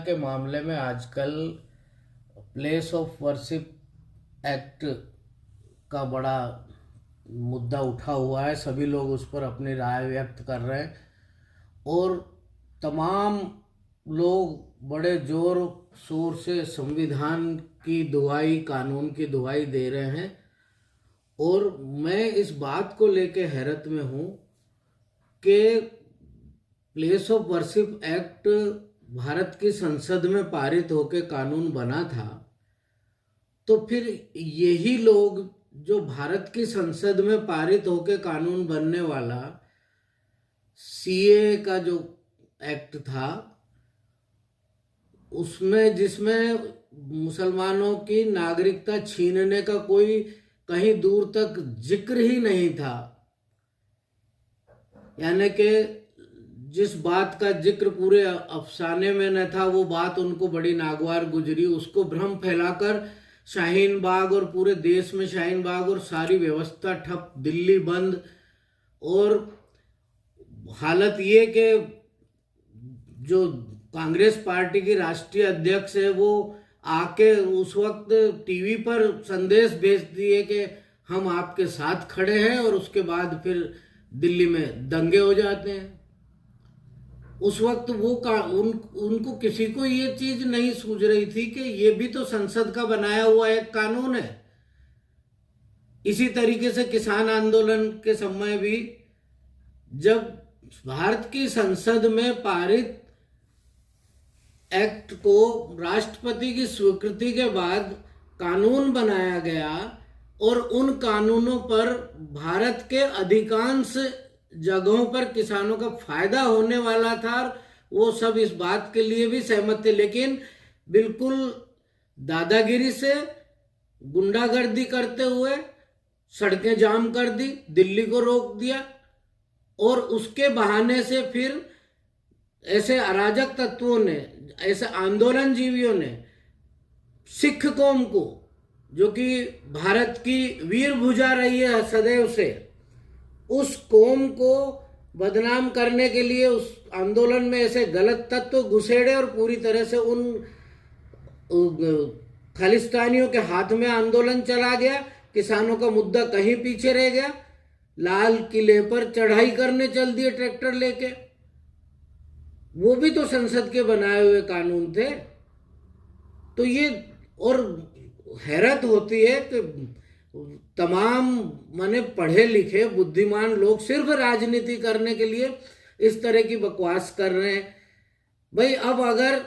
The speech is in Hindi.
के मामले में आजकल प्लेस ऑफ वर्शिप एक्ट का बड़ा मुद्दा उठा हुआ है। सभी लोग उस पर अपनी राय व्यक्त कर रहे हैं और तमाम लोग बड़े जोर शोर से संविधान की दुहाई, कानून की दुहाई दे रहे हैं। और मैं इस बात को लेके हैरत में हूँ कि place of worship act Bharat की संसद में पारित होकर कानून बना था, तो फिर यही लोग जो भारत की संसद में पारित होकर कानून बनने वाला सीए का जो एक्ट था, उसमें जिसमें मुसलमानों की नागरिकता छीनने का कोई कहीं दूर तक जिक्र ही नहीं था, यानी कि जिस बात का जिक्र पूरे अफसाने में न था वो बात उनको बड़ी नागवार गुजरी। उसको भ्रम फैलाकर शाहीन बाग और पूरे देश में शाहीन बाग और सारी व्यवस्था ठप, दिल्ली बंद। और हालत ये कि जो कांग्रेस पार्टी की राष्ट्रीय अध्यक्ष है वो आके उस वक्त टीवी पर संदेश भेज दिए कि हम आपके साथ खड़े हैं, और उसके बाद फिर दिल्ली में दंगे हो जाते हैं। उस वक्त उनको किसी को ये चीज नहीं सूझ रही थी कि ये भी तो संसद का बनाया हुआ एक कानून है। इसी तरीके से किसान आंदोलन के समय भी जब भारत की संसद में पारित एक्ट को राष्ट्रपति की स्वीकृति के बाद कानून बनाया गया, और उन कानूनों पर भारत के अधिकांश जगहों पर किसानों का फायदा होने वाला था। वो सब इस बात के लिए भी सहमत थे, लेकिन बिल्कुल दादागिरी से गुंडागर्दी करते हुए सड़कें जाम कर दी, दिल्ली को रोक दिया, और उसके बहाने से फिर ऐसे अराजक तत्वों ने, ऐसे आंदोलन जीवियों ने सिख कौम को, जो कि भारत की वीर भुजा रही है सदैव से, उस कौम को बदनाम करने के लिए उस आंदोलन में ऐसे गलत तत्व घुसेड़े और पूरी तरह से उन खालिस्तानियों के हाथ में आंदोलन चला गया। किसानों का मुद्दा कहीं पीछे रह गया। लाल किले पर चढ़ाई करने चल दिए ट्रैक्टर लेके। वो भी तो संसद के बनाए हुए कानून थे। तो ये, और हैरत होती है कि तमाम माने पढ़े लिखे बुद्धिमान लोग सिर्फ राजनीति करने के लिए इस तरह की बकवास कर रहे हैं। भाई अब अगर